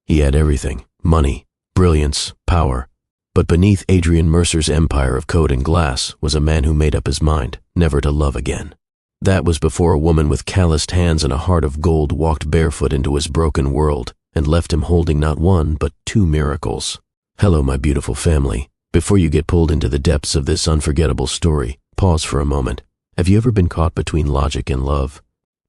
He had everything: money, brilliance, power. But beneath Adrian Mercer's empire of code and glass was a man who made up his mind never to love again. That was before a woman with calloused hands and a heart of gold walked barefoot into his broken world and left him holding not one but two miracles. Hello, my beautiful family. Before you get pulled into the depths of this unforgettable story, pause for a moment. Have you ever been caught between logic and love?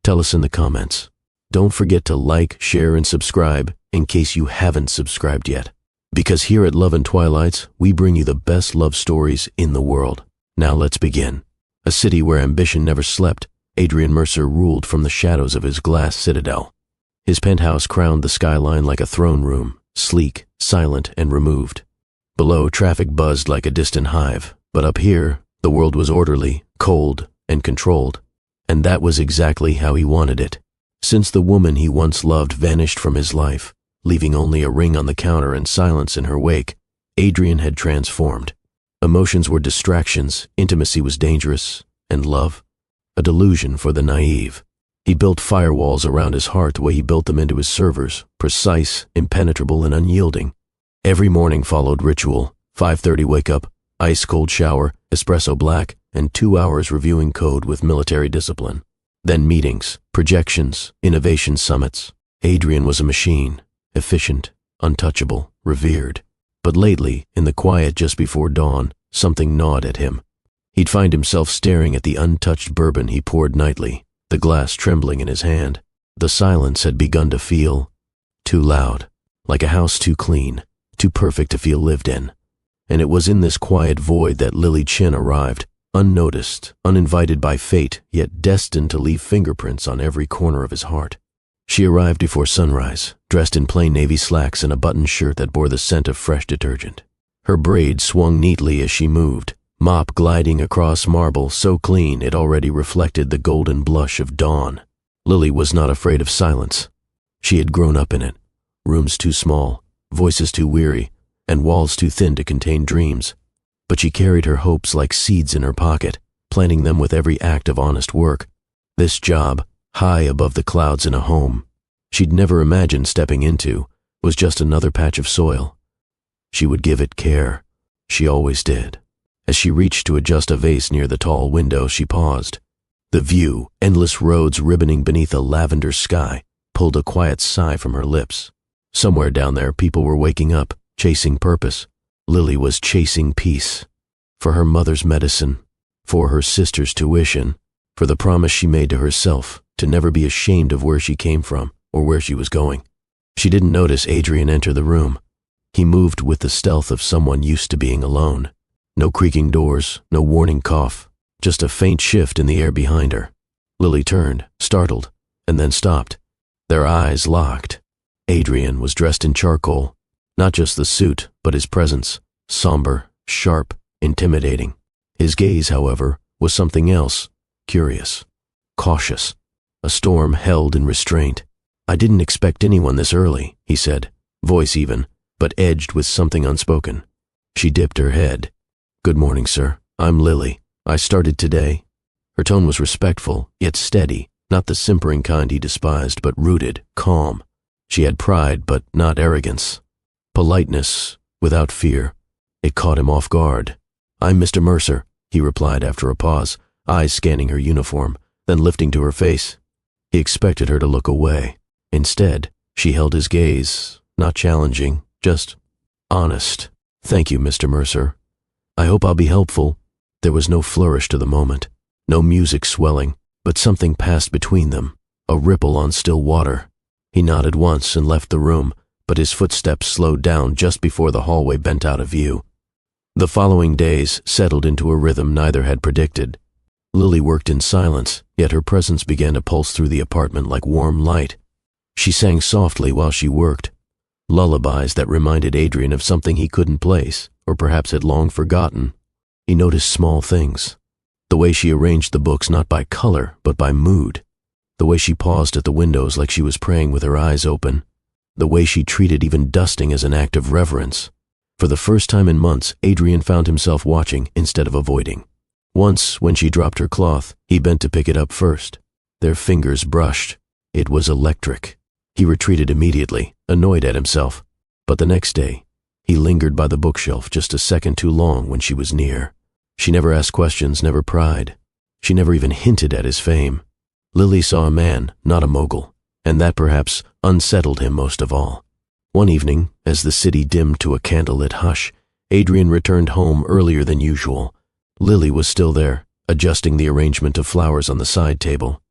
Tell us in the comments. Don't forget to like, share, and subscribe in case you haven't subscribed yet. Because here at Love and Twilights, we bring you the best love stories in the world. Now let's begin. A city where ambition never slept, Adrian Mercer ruled from the shadows of his glass citadel. His penthouse crowned the skyline like a throne room, sleek, silent, and removed. Below, traffic buzzed like a distant hive, but up here, the world was orderly, cold, and controlled. And that was exactly how he wanted it. Since the woman he once loved vanished from his life, leaving only a ring on the counter and silence in her wake, Adrian had transformed. Emotions were distractions, intimacy was dangerous, and love, a delusion for the naive. He built firewalls around his heart the way he built them into his servers, precise, impenetrable, and unyielding. Every morning followed ritual: 5:30 wake-up, ice-cold shower, espresso black, and 2 hours reviewing code with military discipline. Then meetings, projections, innovation summits. Adrian was a machine, efficient, untouchable, revered. But lately, in the quiet just before dawn, something gnawed at him. He'd find himself staring at the untouched bourbon he poured nightly, the glass trembling in his hand. The silence had begun to feel too loud, like a house too clean, too perfect to feel lived in. And it was in this quiet void that Lily Chin arrived, unnoticed, uninvited by fate, yet destined to leave fingerprints on every corner of his heart. She arrived before sunrise, dressed in plain navy slacks and a buttoned shirt that bore the scent of fresh detergent. Her braid swung neatly as she moved, mop gliding across marble so clean it already reflected the golden blush of dawn. Lily was not afraid of silence. She had grown up in it. Rooms too small, voices too weary, and walls too thin to contain dreams. But she carried her hopes like seeds in her pocket, planting them with every act of honest work. This job, high above the clouds in a home she'd never imagined stepping into, was just another patch of soil. She would give it care. She always did. As she reached to adjust a vase near the tall window, she paused. The view, endless roads ribboning beneath a lavender sky, pulled a quiet sigh from her lips. Somewhere down there, people were waking up, chasing purpose. Lily was chasing peace. For her mother's medicine, for her sister's tuition, for the promise she made to herself to never be ashamed of where she came from or where she was going. She didn't notice Adrian enter the room. He moved with the stealth of someone used to being alone. No creaking doors, no warning cough, just a faint shift in the air behind her. Lily turned, startled, and then stopped. Their eyes locked. Adrian was dressed in charcoal, not just the suit, but his presence, somber, sharp, intimidating. His gaze, however, was something else, curious, cautious, a storm held in restraint. I didn't expect anyone this early, he said, voice even, but edged with something unspoken. She dipped her head. Good morning, sir. I'm Lily. I started today. Her tone was respectful, yet steady, not the simpering kind he despised, but rooted, calm. She had pride, but not arrogance. Politeness, without fear. It caught him off guard. I'm Mr. Mercer, he replied after a pause, eyes scanning her uniform, then lifting to her face. He expected her to look away. Instead, she held his gaze, not challenging, just honest. Thank you, Mr. Mercer. I hope I'll be helpful. There was no flourish to the moment, no music swelling, but something passed between them, a ripple on still water. He nodded once and left the room, but his footsteps slowed down just before the hallway bent out of view. The following days settled into a rhythm neither had predicted. Lily worked in silence, yet her presence began to pulse through the apartment like warm light. She sang softly while she worked, lullabies that reminded Adrian of something he couldn't place, or perhaps had long forgotten. He noticed small things. The way she arranged the books not by color, but by mood. The way she paused at the windows like she was praying with her eyes open. The way she treated even dusting as an act of reverence. For the first time in months, Adrian found himself watching instead of avoiding. Once, when she dropped her cloth, he bent to pick it up first. Their fingers brushed. It was electric. He retreated immediately, annoyed at himself. But the next day, he lingered by the bookshelf just a second too long when she was near. She never asked questions, never pried. She never even hinted at his fame. Lily saw a man, not a mogul, and that perhaps unsettled him most of all. One evening, as the city dimmed to a candlelit hush, Adrian returned home earlier than usual. Lily was still there, adjusting the arrangement of flowers on the side table.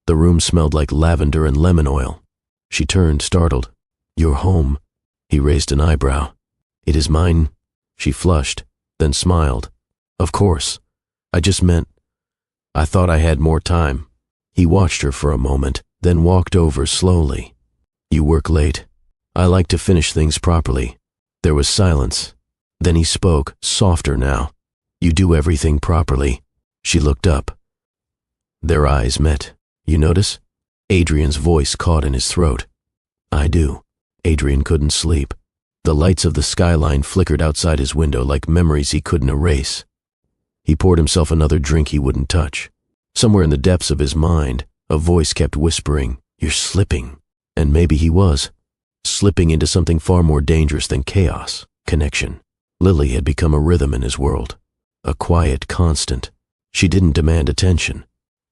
The room smelled like lavender and lemon oil. She turned, startled. "You're home." He raised an eyebrow. "It is mine." She flushed, then smiled. "Of course. I just meant, I thought I had more time." He watched her for a moment, then walked over slowly. "You work late. I like to finish things properly." There was silence. Then he spoke, softer now. "You do everything properly." She looked up. Their eyes met. "You notice?" Adrian's voice caught in his throat. "I do." Adrian couldn't sleep. The lights of the skyline flickered outside his window like memories he couldn't erase. He poured himself another drink he wouldn't touch. Somewhere in the depths of his mind, a voice kept whispering, "You're slipping." And maybe he was. Slipping into something far more dangerous than chaos, connection. Lily had become a rhythm in his world. A quiet constant. She didn't demand attention.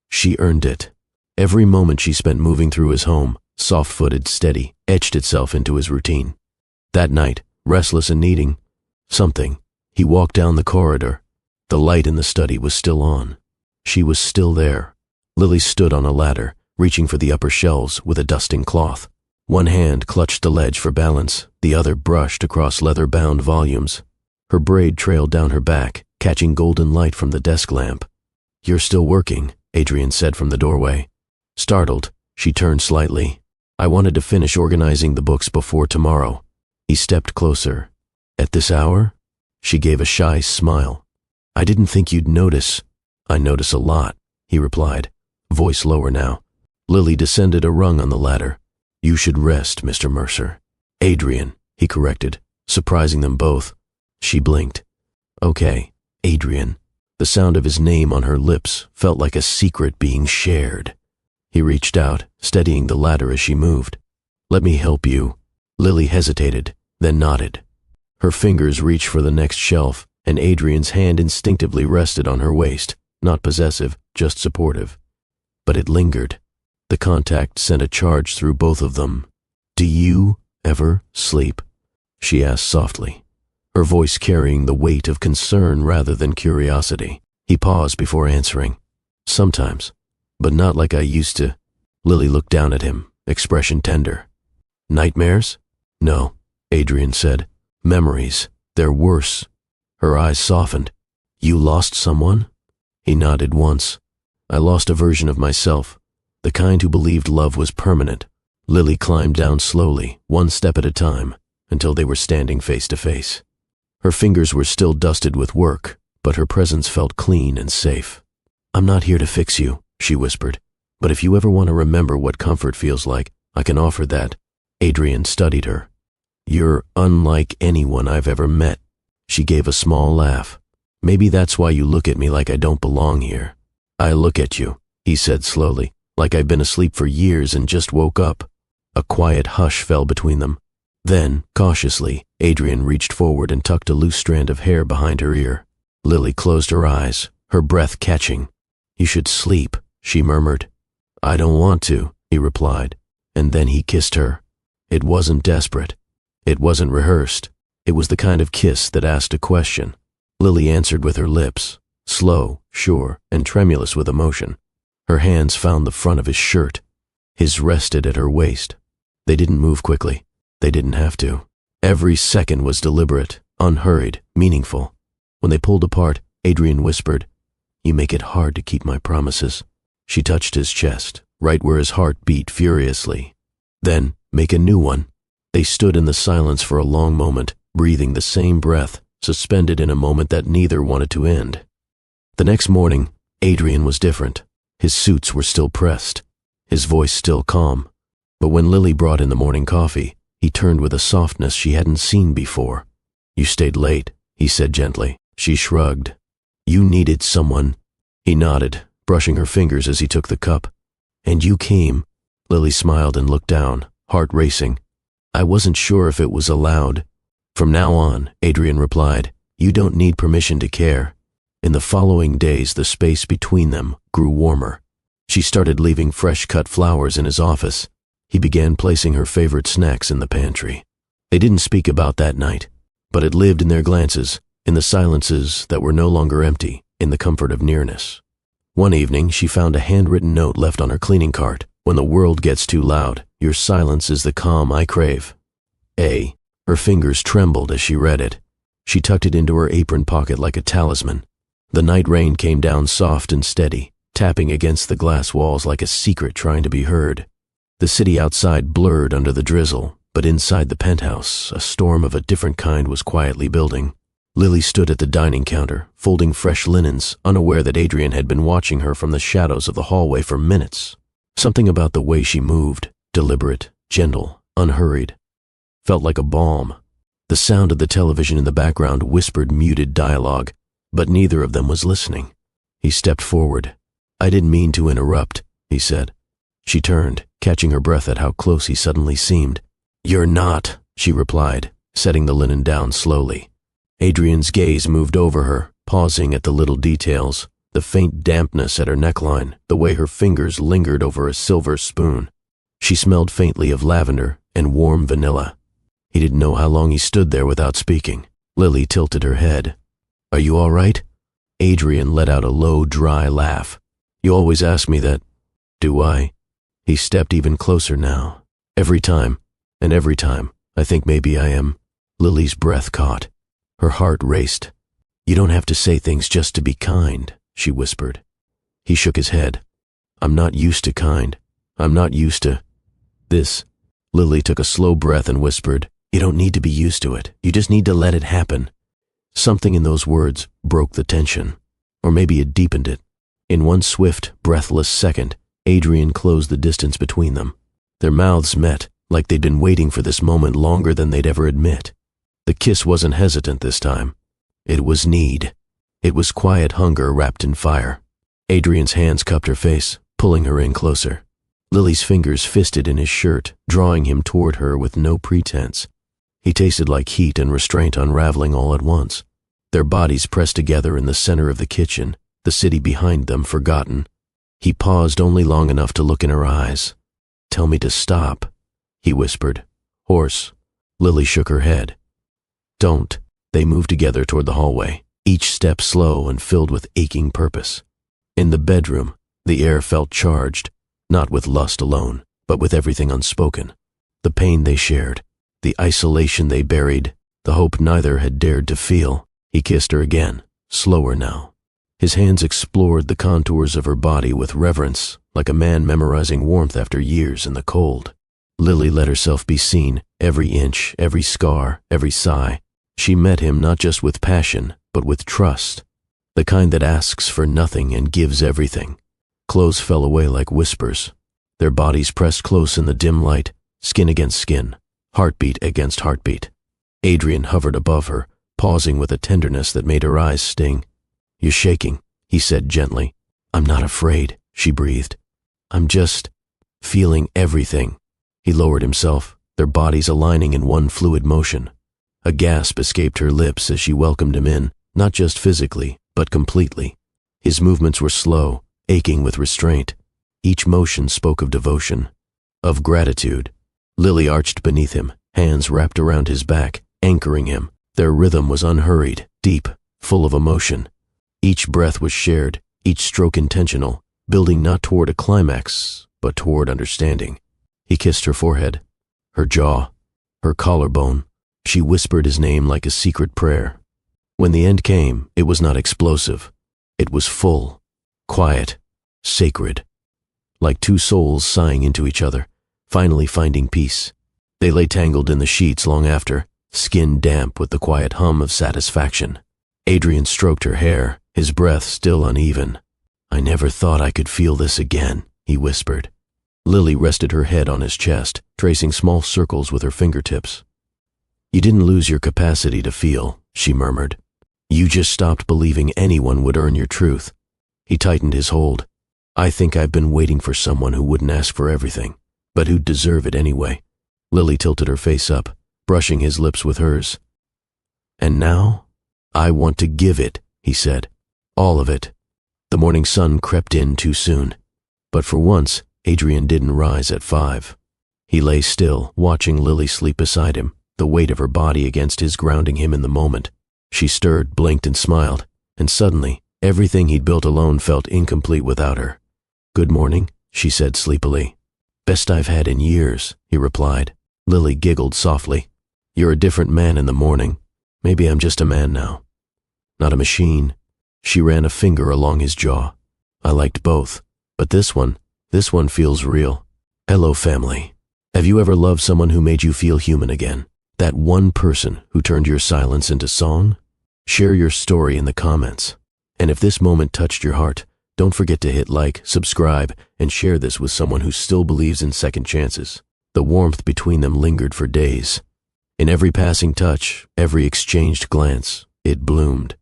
She earned it. Every moment she spent moving through his home, soft-footed, steady, etched itself into his routine. That night, restless and needing something, he walked down the corridor. The light in the study was still on. She was still there. Lily stood on a ladder, reaching for the upper shelves with a dusting cloth. One hand clutched the ledge for balance, the other brushed across leather-bound volumes. Her braid trailed down her back, catching golden light from the desk lamp. "You're still working," Adrian said from the doorway. Startled, she turned slightly. "I wanted to finish organizing the books before tomorrow." He stepped closer. "At this hour?" She gave a shy smile. "I didn't think you'd notice." "I notice a lot," he replied, voice lower now. Lily descended a rung on the ladder. "You should rest, Mr. Mercer." "Adrian," he corrected, surprising them both. She blinked. "Okay, Adrian." The sound of his name on her lips felt like a secret being shared. He reached out, steadying the ladder as she moved. "Let me help you." Lily hesitated, then nodded. Her fingers reached for the next shelf, and Adrian's hand instinctively rested on her waist, not possessive, just supportive. But it lingered. The contact sent a charge through both of them. "Do you ever sleep?" she asked softly, her voice carrying the weight of concern rather than curiosity. He paused before answering. "Sometimes, but not like I used to." Lily looked down at him, expression tender. "Nightmares?" "No," Adrian said. "Memories. They're worse." Her eyes softened. "You lost someone?" He nodded once. "I lost a version of myself, the kind who believed love was permanent." Lily climbed down slowly, one step at a time, until they were standing face to face. Her fingers were still dusted with work, but her presence felt clean and safe. "I'm not here to fix you," she whispered, "but if you ever want to remember what comfort feels like, I can offer that." Adrian studied her. "You're unlike anyone I've ever met." She gave a small laugh. "Maybe that's why you look at me like I don't belong here." "I look at you," he said slowly, "like I've been asleep for years and just woke up." A quiet hush fell between them. Then, cautiously, Adrian reached forward and tucked a loose strand of hair behind her ear. Lily closed her eyes, her breath catching. "You should sleep," she murmured. "I don't want to," he replied, and then he kissed her. It wasn't desperate. It wasn't rehearsed. It was the kind of kiss that asked a question. Lily answered with her lips, slow, sure, and tremulous with emotion. Her hands found the front of his shirt. His rested at her waist. They didn't move quickly. They didn't have to. Every second was deliberate, unhurried, meaningful. When they pulled apart, Adrian whispered, "You make it hard to keep my promises." She touched his chest, right where his heart beat furiously. "Then, make a new one." They stood in the silence for a long moment, breathing the same breath, suspended in a moment that neither wanted to end. The next morning, Adrian was different. His suits were still pressed, his voice still calm. But when Lily brought in the morning coffee, he turned with a softness she hadn't seen before. "You stayed late," he said gently. She shrugged. "You needed someone." He nodded, brushing her fingers as he took the cup. "And you came." Lily smiled and looked down, heart racing. I wasn't sure if it was allowed. From now on, Adrian replied, you don't need permission to care. In the following days, the space between them grew warmer. She started leaving fresh-cut flowers in his office. He began placing her favorite snacks in the pantry. They didn't speak about that night, but it lived in their glances, in the silences that were no longer empty, in the comfort of nearness. One evening, she found a handwritten note left on her cleaning cart. When the world gets too loud, your silence is the calm I crave. Her fingers trembled as she read it. She tucked it into her apron pocket like a talisman. The night rain came down soft and steady, tapping against the glass walls like a secret trying to be heard. The city outside blurred under the drizzle, but inside the penthouse, a storm of a different kind was quietly building. Lily stood at the dining counter, folding fresh linens, unaware that Adrian had been watching her from the shadows of the hallway for minutes. Something about the way she moved, deliberate, gentle, unhurried, felt like a balm. The sound of the television in the background whispered muted dialogue, but neither of them was listening. He stepped forward. I didn't mean to interrupt, he said. She turned, catching her breath at how close he suddenly seemed. You're not, she replied, setting the linen down slowly. Adrian's gaze moved over her, pausing at the little details, the faint dampness at her neckline, the way her fingers lingered over a silver spoon. She smelled faintly of lavender and warm vanilla. He didn't know how long he stood there without speaking. Lily tilted her head. Are you all right? Adrian let out a low, dry laugh. You always ask me that. Do I? He stepped even closer now. Every time, I think maybe I am. Lily's breath caught. Her heart raced. You don't have to say things just to be kind, she whispered. He shook his head. I'm not used to kind. I'm not used to this. Lily took a slow breath and whispered, you don't need to be used to it. You just need to let it happen. Something in those words broke the tension. Or maybe it deepened it. In one swift, breathless second, Adrian closed the distance between them. Their mouths met, like they'd been waiting for this moment longer than they'd ever admit. The kiss wasn't hesitant this time. It was need. It was quiet hunger wrapped in fire. Adrian's hands cupped her face, pulling her in closer. Lily's fingers fisted in his shirt, drawing him toward her with no pretense. He tasted like heat and restraint unraveling all at once. Their bodies pressed together in the center of the kitchen, the city behind them forgotten. He paused only long enough to look in her eyes. Tell me to stop, he whispered, hoarse. Lily shook her head. Don't. They moved together toward the hallway, each step slow and filled with aching purpose. In the bedroom, the air felt charged, not with lust alone, but with everything unspoken. The pain they shared, the isolation they buried, the hope neither had dared to feel. He kissed her again, slower now. His hands explored the contours of her body with reverence, like a man memorizing warmth after years in the cold. Lily let herself be seen, every inch, every scar, every sigh. She met him not just with passion, but with trust, the kind that asks for nothing and gives everything. Clothes fell away like whispers. Their bodies pressed close in the dim light, skin against skin, heartbeat against heartbeat. Adrian hovered above her, pausing with a tenderness that made her eyes sting. You're shaking, he said gently. I'm not afraid, she breathed. I'm just feeling everything. He lowered himself, their bodies aligning in one fluid motion. A gasp escaped her lips as she welcomed him in, not just physically, but completely. His movements were slow, aching with restraint. Each motion spoke of devotion, of gratitude. Lily arched beneath him, hands wrapped around his back, anchoring him. Their rhythm was unhurried, deep, full of emotion. Each breath was shared, each stroke intentional, building not toward a climax, but toward understanding. He kissed her forehead, her jaw, her collarbone. She whispered his name like a secret prayer. When the end came, it was not explosive. It was full, quiet, sacred. Like two souls sighing into each other, finally finding peace. They lay tangled in the sheets long after, skin damp with the quiet hum of satisfaction. Adrian stroked her hair, his breath still uneven. I never thought I could feel this again, he whispered. Lily rested her head on his chest, tracing small circles with her fingertips. You didn't lose your capacity to feel, she murmured. You just stopped believing anyone would earn your truth. He tightened his hold. I think I've been waiting for someone who wouldn't ask for everything, but who'd deserve it anyway. Lily tilted her face up, brushing his lips with hers. "And now? I want to give it," he said. "All of it." The morning sun crept in too soon. But for once, Adrian didn't rise at 5. He lay still, watching Lily sleep beside him, the weight of her body against his grounding him in the moment. She stirred, blinked, and smiled, and suddenly, everything he'd built alone felt incomplete without her. "Good morning," she said sleepily. "Best I've had in years," he replied. Lily giggled softly. "You're a different man in the morning. Maybe I'm just a man now. Not a machine." She ran a finger along his jaw. "I liked both, but this one feels real. Hello, family. Have you ever loved someone who made you feel human again? That one person who turned your silence into song? Share your story in the comments. And if this moment touched your heart, don't forget to hit like, subscribe, and share this with someone who still believes in second chances." The warmth between them lingered for days. In every passing touch, every exchanged glance, it bloomed.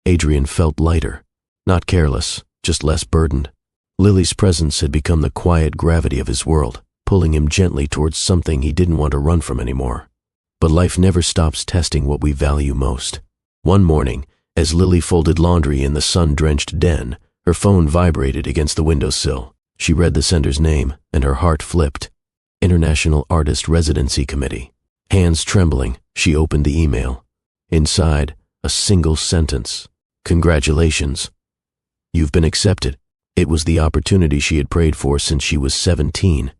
Adrian felt lighter, not careless, just less burdened. Lily's presence had become the quiet gravity of his world, pulling him gently towards something he didn't want to run from anymore. But life never stops testing what we value most. One morning, as Lily folded laundry in the sun-drenched den, her phone vibrated against the windowsill. She read the sender's name, and her heart flipped. International Artist Residency Committee. Hands trembling, she opened the email. Inside, a single sentence. "Congratulations. You've been accepted." It was the opportunity she had prayed for since she was 17.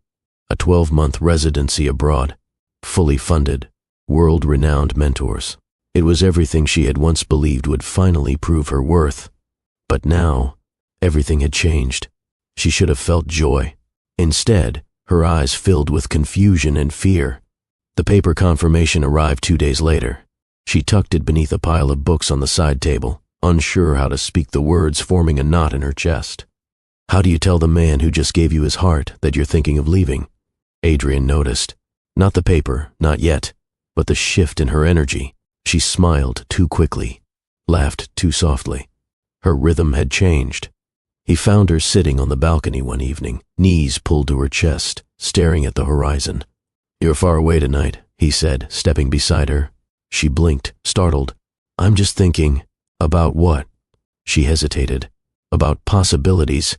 A 12-month residency abroad, fully funded, world-renowned mentors. It was everything she had once believed would finally prove her worth. But now, everything had changed. She should have felt joy. Instead, her eyes filled with confusion and fear. The paper confirmation arrived 2 days later. She tucked it beneath a pile of books on the side table, unsure how to speak the words forming a knot in her chest. How do you tell the man who just gave you his heart that you're thinking of leaving? Adrian noticed. Not the paper, not yet, but the shift in her energy. She smiled too quickly, laughed too softly. Her rhythm had changed. He found her sitting on the balcony one evening, knees pulled to her chest, staring at the horizon. "You're far away tonight," he said, stepping beside her. She blinked, startled. "I'm just thinking." "About what?" She hesitated. "About possibilities."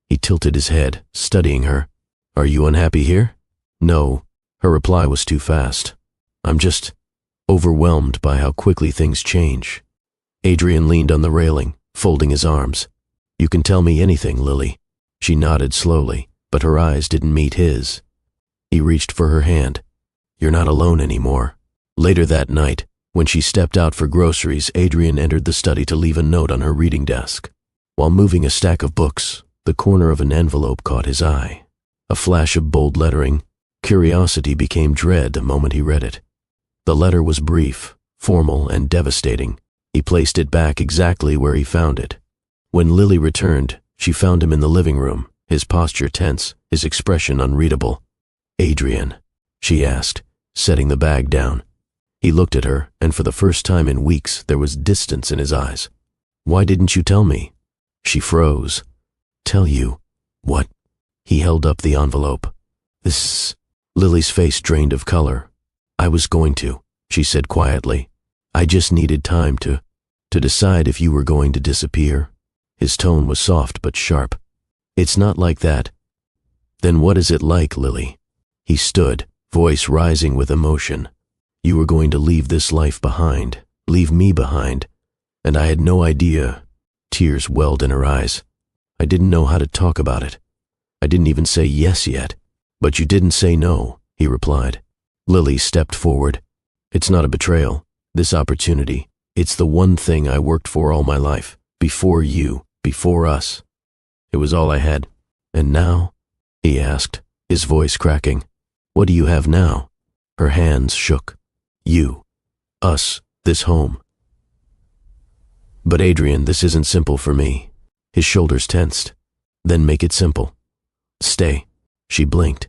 He tilted his head, studying her. "Are you unhappy here?" "No." Her reply was too fast. "I'm just overwhelmed by how quickly things change." Adrian leaned on the railing, folding his arms. "You can tell me anything, Lily." She nodded slowly, but her eyes didn't meet his. He reached for her hand. "You're not alone anymore." Later that night, when she stepped out for groceries, Adrian entered the study to leave a note on her reading desk. While moving a stack of books, the corner of an envelope caught his eye. A flash of bold lettering. Curiosity became dread the moment he read it. The letter was brief, formal, and devastating. He placed it back exactly where he found it. When Lily returned, she found him in the living room, his posture tense, his expression unreadable. "Adrian?" she asked, setting the bag down. He looked at her, and for the first time in weeks there was distance in his eyes. "Why didn't you tell me?" She froze. "Tell you? What?" He held up the envelope. "This..." Lily's face drained of color. "I was going to," she said quietly. "I just needed time to decide if you were going to disappear." His tone was soft but sharp. "It's not like that." "Then what is it like, Lily?" He stood, voice rising with emotion. "You were going to leave this life behind, leave me behind, and I had no idea." Tears welled in her eyes. "I didn't know how to talk about it. I didn't even say yes yet." "But you didn't say no," he replied. Lily stepped forward. "It's not a betrayal. This opportunity, it's the one thing I worked for all my life, before you, before us. It was all I had. And now?" he asked, his voice cracking. "What do you have now?" Her hands shook. "You, us, this home." "But Adrian, this isn't simple for me." His shoulders tensed. "Then make it simple. Stay." She blinked.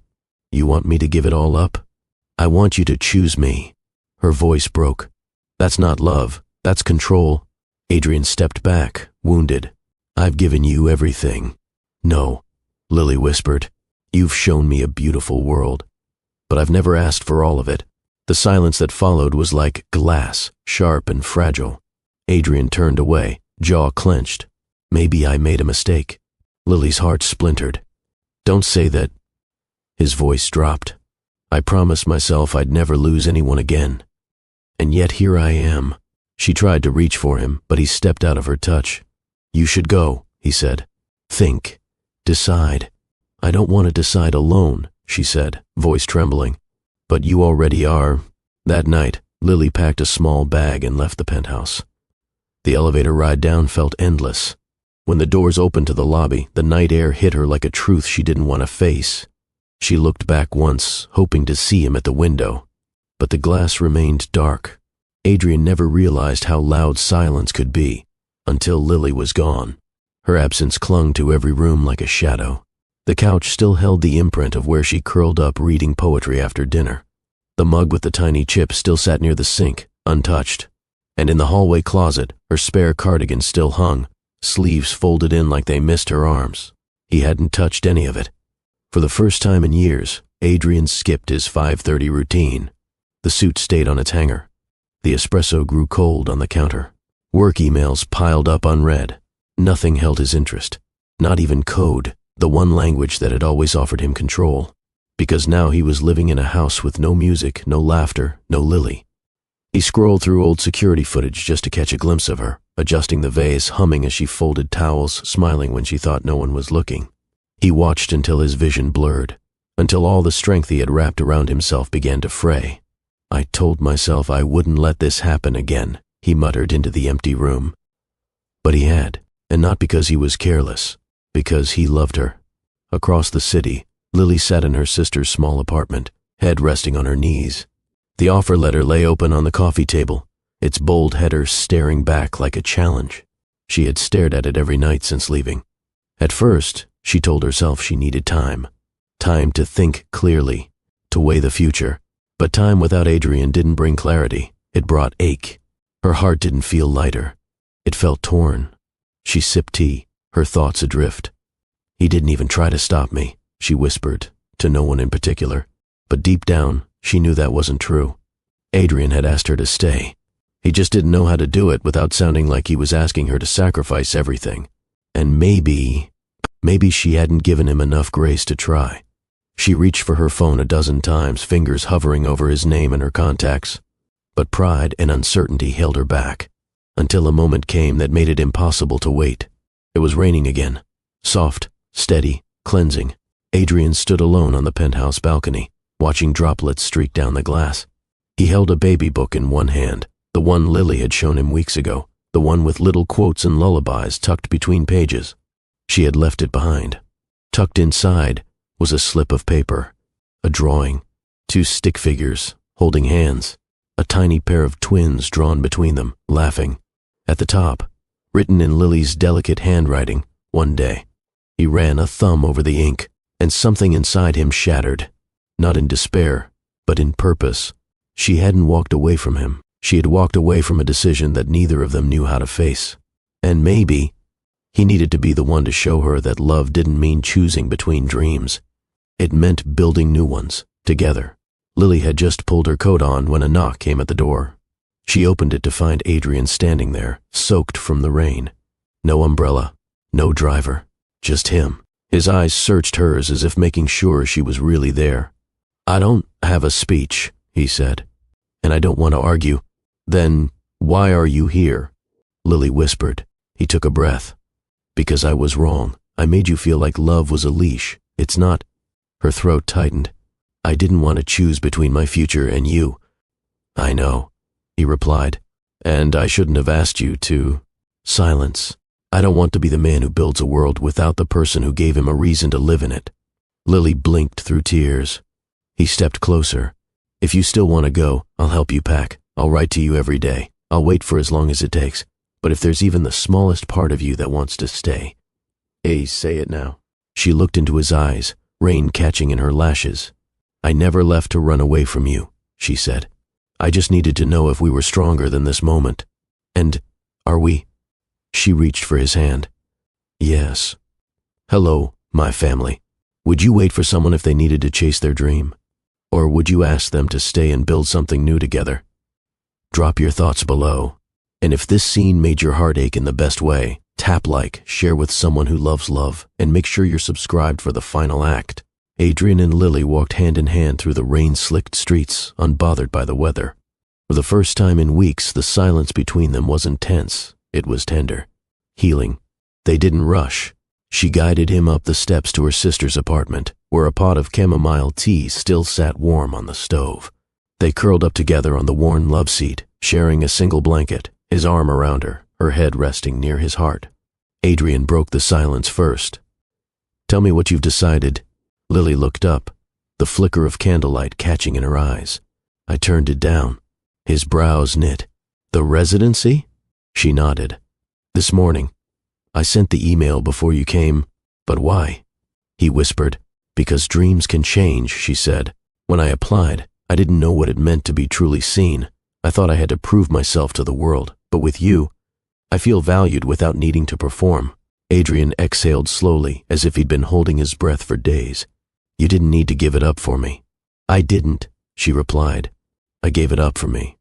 "You want me to give it all up?" "I want you to choose me." Her voice broke. "That's not love. That's control." Adrian stepped back, wounded. "I've given you everything." "No," Lily whispered. "You've shown me a beautiful world. but I've never asked for all of it. The silence that followed was like glass, sharp and fragile. Adrian turned away, jaw clenched. Maybe I made a mistake. Lily's heart splintered. Don't say that. His voice dropped. I promised myself I'd never lose anyone again. And yet here I am. She tried to reach for him, but he stepped out of her touch. You should go, he said. Think. Decide. I don't want to decide alone, she said, voice trembling. But you already are. That night, Lily packed a small bag and left the penthouse. The elevator ride down felt endless. When the doors opened to the lobby, the night air hit her like a truth she didn't want to face. She looked back once, hoping to see him at the window. But the glass remained dark. Adrian never realized how loud silence could be, until Lily was gone. Her absence clung to every room like a shadow. The couch still held the imprint of where she curled up reading poetry after dinner. The mug with the tiny chip still sat near the sink, untouched. And in the hallway closet, her spare cardigan still hung, sleeves folded in like they missed her arms. He hadn't touched any of it. For the first time in years, Adrian skipped his 5:30 routine. The suit stayed on its hanger. The espresso grew cold on the counter. Work emails piled up unread. Nothing held his interest, not even code, the one language that had always offered him control, because now he was living in a house with no music, no laughter, no Lily. He scrolled through old security footage just to catch a glimpse of her, adjusting the vase, humming as she folded towels, smiling when she thought no one was looking. He watched until his vision blurred, until all the strength he had wrapped around himself began to fray. I told myself I wouldn't let this happen again, he muttered into the empty room. But he had. And not because he was careless, because he loved her. Across the city, Lily sat in her sister's small apartment, head resting on her knees. The offer letter lay open on the coffee table, its bold header staring back like a challenge. She had stared at it every night since leaving. At first, she told herself she needed time. Time to think clearly, to weigh the future. But time without Adrian didn't bring clarity. It brought ache. Her heart didn't feel lighter. It felt torn. She sipped tea, her thoughts adrift. He didn't even try to stop me, she whispered, to no one in particular. But deep down, she knew that wasn't true. Adrian had asked her to stay. He just didn't know how to do it without sounding like he was asking her to sacrifice everything. And maybe she hadn't given him enough grace to try. She reached for her phone a dozen times, fingers hovering over his name and her contacts. But pride and uncertainty held her back. Until a moment came that made it impossible to wait. It was raining again. Soft, steady, cleansing. Adrian stood alone on the penthouse balcony, watching droplets streak down the glass. He held a baby book in one hand, the one Lily had shown him weeks ago, the one with little quotes and lullabies tucked between pages. She had left it behind. Tucked inside was a slip of paper, a drawing, 2 stick figures holding hands, a tiny pair of twins drawn between them, laughing. At the top, written in Lily's delicate handwriting, one day. He ran a thumb over the ink, and something inside him shattered. Not in despair, but in purpose. She hadn't walked away from him. She had walked away from a decision that neither of them knew how to face. And maybe he needed to be the one to show her that love didn't mean choosing between dreams. It meant building new ones, together. Lily had just pulled her coat on when a knock came at the door. She opened it to find Adrian standing there, soaked from the rain. No umbrella, no driver, just him. His eyes searched hers as if making sure she was really there. I don't have a speech, he said, and I don't want to argue. Then why are you here? Lily whispered. He took a breath. Because I was wrong. I made you feel like love was a leash. It's not. Her throat tightened. I didn't want to choose between my future and you. I know, he replied, and I shouldn't have asked you to. Silence. I don't want to be the man who builds a world without the person who gave him a reason to live in it. Lily blinked through tears. He stepped closer. If you still want to go, I'll help you pack. I'll write to you every day. I'll wait for as long as it takes. But if there's even the smallest part of you that wants to stay. Say it now. She looked into his eyes, rain catching in her lashes. I never left to run away from you, she said. I just needed to know if we were stronger than this moment. And are we? She reached for his hand. Yes. Hello, my family. Would you wait for someone if they needed to chase their dream? Or would you ask them to stay and build something new together? Drop your thoughts below. And if this scene made your heart ache in the best way, tap like, share with someone who loves love, and make sure you're subscribed for the final act. Adrian and Lily walked hand in hand through the rain-slicked streets, unbothered by the weather. For the first time in weeks, the silence between them wasn't tense. It was tender, healing. They didn't rush. She guided him up the steps to her sister's apartment, where a pot of chamomile tea still sat warm on the stove. They curled up together on the worn love seat, sharing a single blanket, his arm around her, her head resting near his heart. Adrian broke the silence first. "Tell me what you've decided." Lily looked up, the flicker of candlelight catching in her eyes. I turned it down. His brows knit. "The residency?" She nodded. "This morning. I sent the email before you came." "But why?" He whispered. "Because dreams can change," she said. "When I applied, I didn't know what it meant to be truly seen. I thought I had to prove myself to the world. But with you, I feel valued without needing to perform." Adrian exhaled slowly, as if he'd been holding his breath for days. "You didn't need to give it up for me." "I didn't," she replied. "I gave it up for me.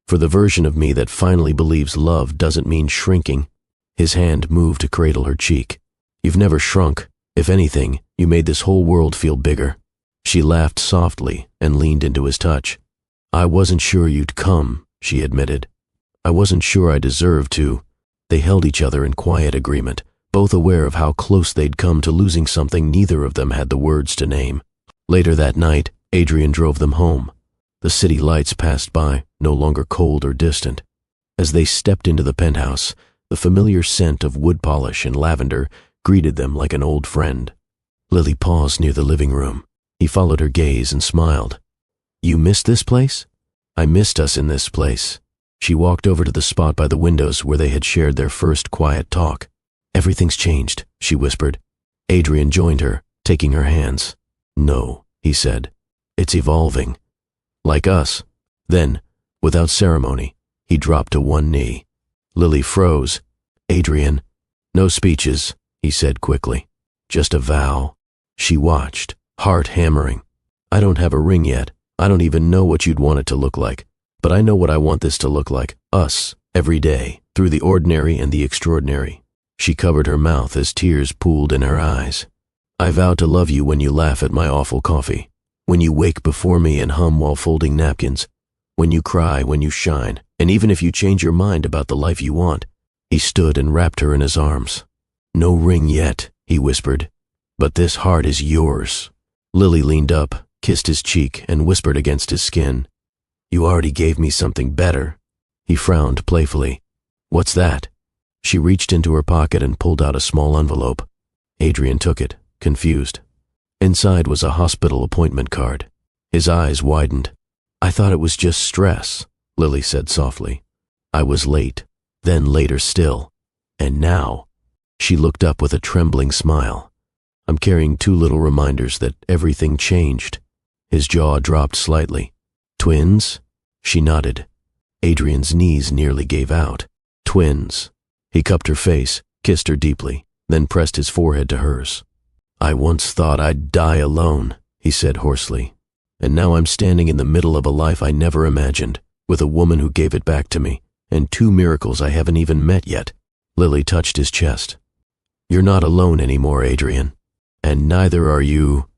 For the version of me that finally believes love doesn't mean shrinking." His hand moved to cradle her cheek. "You've never shrunk. If anything, you made this whole world feel bigger." She laughed softly and leaned into his touch. "I wasn't sure you'd come," she admitted. "I wasn't sure I deserved to." They held each other in quiet agreement, both aware of how close they'd come to losing something neither of them had the words to name. Later that night, Adrian drove them home. The city lights passed by, no longer cold or distant. As they stepped into the penthouse, the familiar scent of wood polish and lavender greeted them like an old friend. Lily paused near the living room. He followed her gaze and smiled. "You missed this place?" "I missed us in this place." She walked over to the spot by the windows where they had shared their first quiet talk. "Everything's changed," she whispered. Adrian joined her, taking her hands. "No," he said. "It's evolving. Like us." Then, without ceremony, he dropped to one knee. Lily froze. "Adrian." "No speeches," he said quickly. "Just a vow." She watched, heart hammering. "I don't have a ring yet. I don't even know what you'd want it to look like. But I know what I want this to look like. Us, every day, through the ordinary and the extraordinary." She covered her mouth as tears pooled in her eyes. "I vow to love you when you laugh at my awful coffee, when you wake before me and hum while folding napkins, when you cry, when you shine, and even if you change your mind about the life you want." He stood and wrapped her in his arms. "No ring yet," he whispered, "but this heart is yours." Lily leaned up, kissed his cheek, and whispered against his skin, "You already gave me something better." He frowned playfully. "What's that?" She reached into her pocket and pulled out a small envelope. Adrian took it, confused. Inside was a hospital appointment card. His eyes widened. "I thought it was just stress," Lily said softly. "I was late, then later still. And now," she looked up with a trembling smile, "I'm carrying two little reminders that everything changed." His jaw dropped slightly. "Twins?" She nodded. Adrian's knees nearly gave out. "Twins." He cupped her face, kissed her deeply, then pressed his forehead to hers. "I once thought I'd die alone," he said hoarsely. "And now I'm standing in the middle of a life I never imagined, with a woman who gave it back to me, and two miracles I haven't even met yet." Lily touched his chest. "You're not alone anymore, Adrian. And neither are you."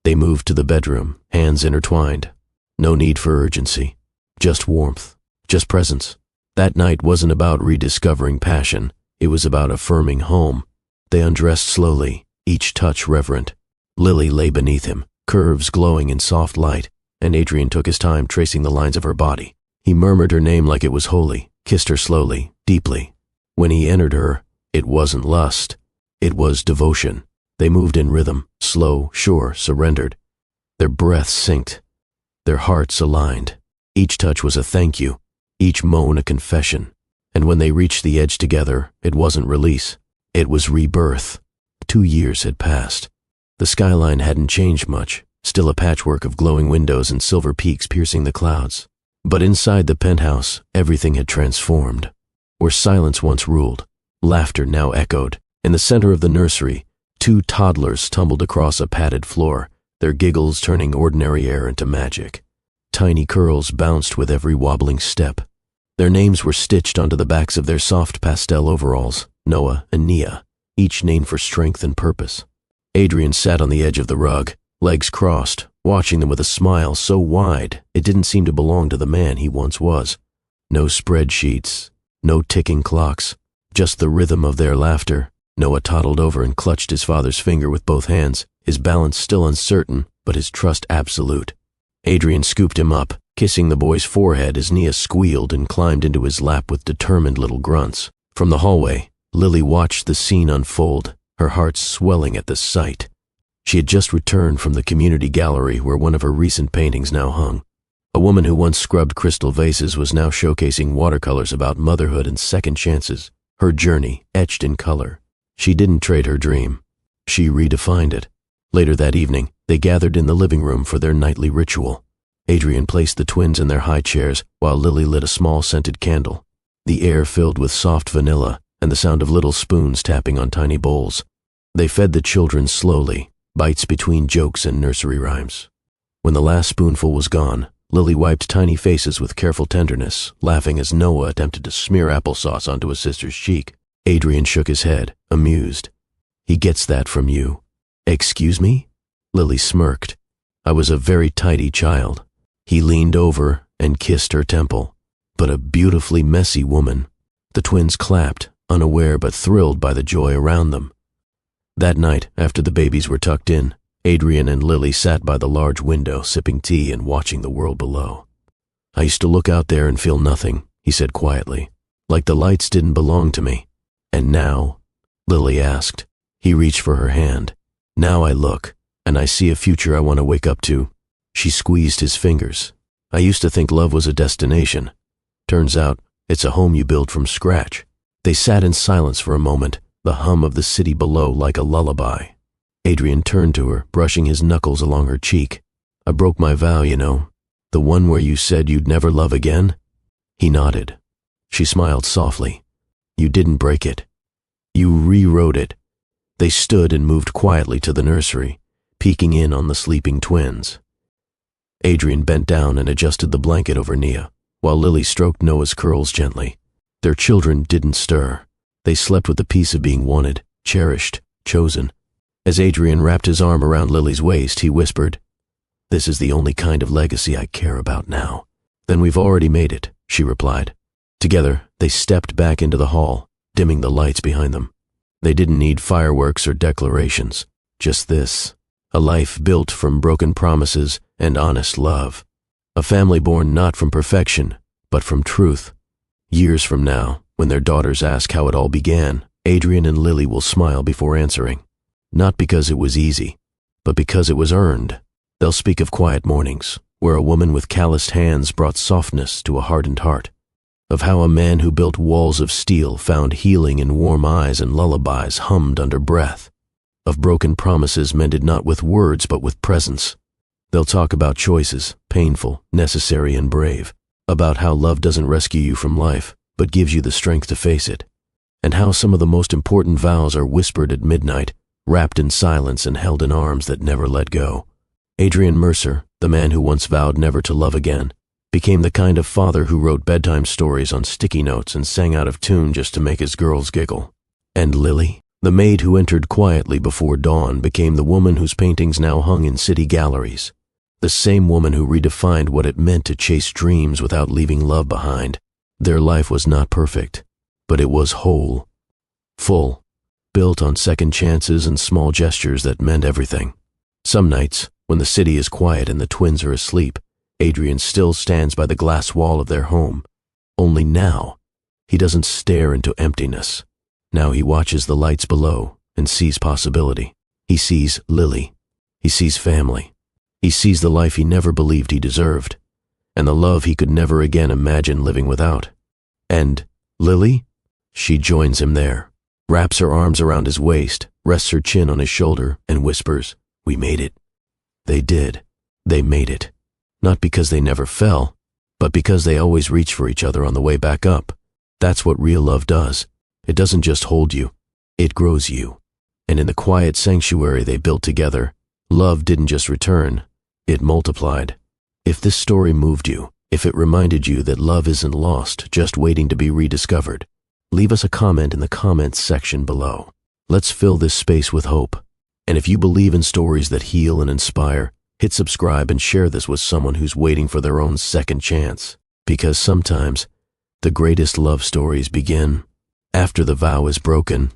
They moved to the bedroom, hands intertwined. No need for urgency. Just warmth. Just presence. That night wasn't about rediscovering passion. It was about affirming home. They undressed slowly, each touch reverent. Lily lay beneath him, curves glowing in soft light, and Adrian took his time tracing the lines of her body. He murmured her name like it was holy, kissed her slowly, deeply. When he entered her, it wasn't lust. It was devotion. They moved in rhythm, slow, sure, surrendered. Their breaths synced. Their hearts aligned. Each touch was a thank you, each moan a confession. And when they reached the edge together, it wasn't release. It was rebirth. 2 years had passed. The skyline hadn't changed much, still a patchwork of glowing windows and silver peaks piercing the clouds. But inside the penthouse, everything had transformed. Where silence once ruled, laughter now echoed. In the center of the nursery, 2 toddlers tumbled across a padded floor, their giggles turning ordinary air into magic. Tiny curls bounced with every wobbling step. Their names were stitched onto the backs of their soft pastel overalls, Noah and Nia, each named for strength and purpose. Adrian sat on the edge of the rug, legs crossed, watching them with a smile so wide it didn't seem to belong to the man he once was. No spreadsheets, no ticking clocks, just the rhythm of their laughter. Noah toddled over and clutched his father's finger with both hands, his balance still uncertain, but his trust absolute. Adrian scooped him up, kissing the boy's forehead as Nia squealed and climbed into his lap with determined little grunts. From the hallway, Lily watched the scene unfold, her heart swelling at the sight. She had just returned from the community gallery where one of her recent paintings now hung. A woman who once scrubbed crystal vases was now showcasing watercolors about motherhood and second chances, her journey etched in color. She didn't trade her dream. She redefined it. Later that evening, they gathered in the living room for their nightly ritual. Adrian placed the twins in their high chairs while Lily lit a small scented candle. The air filled with soft vanilla and the sound of little spoons tapping on tiny bowls. They fed the children slowly, bites between jokes and nursery rhymes. When the last spoonful was gone, Lily wiped tiny faces with careful tenderness, laughing as Noah attempted to smear applesauce onto his sister's cheek. Adrian shook his head, amused. "He gets that from you." "Excuse me?" Lily smirked. "I was a very tidy child." He leaned over and kissed her temple. "But a beautifully messy woman." The twins clapped, unaware but thrilled by the joy around them. That night, after the babies were tucked in, Adrian and Lily sat by the large window, sipping tea and watching the world below. "I used to look out there and feel nothing," he said quietly, "like the lights didn't belong to me. And now?" Lily asked. He reached for her hand. "Now I look, and I see a future I want to wake up to." She squeezed his fingers. "I used to think love was a destination. Turns out, it's a home you build from scratch." They sat in silence for a moment, the hum of the city below like a lullaby. Adrian turned to her, brushing his knuckles along her cheek. "I broke my vow, you know. The one where you said you'd never love again?" He nodded. She smiled softly. "You didn't break it. You rewrote it." They stood and moved quietly to the nursery, peeking in on the sleeping twins. Adrian bent down and adjusted the blanket over Nia, while Lily stroked Noah's curls gently. Their children didn't stir. They slept with the peace of being wanted, cherished, chosen. As Adrian wrapped his arm around Lily's waist, he whispered, "This is the only kind of legacy I care about now." "Then we've already made it," she replied. Together, they stepped back into the hall, dimming the lights behind them. They didn't need fireworks or declarations, just this, a life built from broken promises and honest love. A family born not from perfection, but from truth. Years from now, when their daughters ask how it all began, Adrian and Lily will smile before answering. Not because it was easy, but because it was earned. They'll speak of quiet mornings, where a woman with calloused hands brought softness to a hardened heart. Of how a man who built walls of steel found healing in warm eyes and lullabies hummed under breath. Of broken promises mended not with words but with presence. They'll talk about choices, painful, necessary, and brave. About how love doesn't rescue you from life, but gives you the strength to face it. And how some of the most important vows are whispered at midnight, wrapped in silence and held in arms that never let go. Adrian Mercer, the man who once vowed never to love again, became the kind of father who wrote bedtime stories on sticky notes and sang out of tune just to make his girls giggle. And Lily, the maid who entered quietly before dawn, became the woman whose paintings now hung in city galleries. The same woman who redefined what it meant to chase dreams without leaving love behind. Their life was not perfect, but it was whole, full, built on second chances and small gestures that meant everything. Some nights, when the city is quiet and the twins are asleep, Adrian still stands by the glass wall of their home. Only now, he doesn't stare into emptiness. Now he watches the lights below and sees possibility. He sees Lily. He sees family. He sees the life he never believed he deserved, and the love he could never again imagine living without. And Lily? She joins him there, wraps her arms around his waist, rests her chin on his shoulder, and whispers, "We made it." They did. They made it. Not because they never fell, but because they always reach for each other on the way back up. That's what real love does. It doesn't just hold you, it grows you. And in the quiet sanctuary they built together, Love didn't just return, it multiplied. If this story moved you, if it reminded you that love isn't lost, just waiting to be rediscovered, leave us a comment in the comments section below. Let's fill this space with hope. And if you believe in stories that heal and inspire, hit subscribe and share this with someone who's waiting for their own second chance. Because sometimes, the greatest love stories begin after the vow is broken.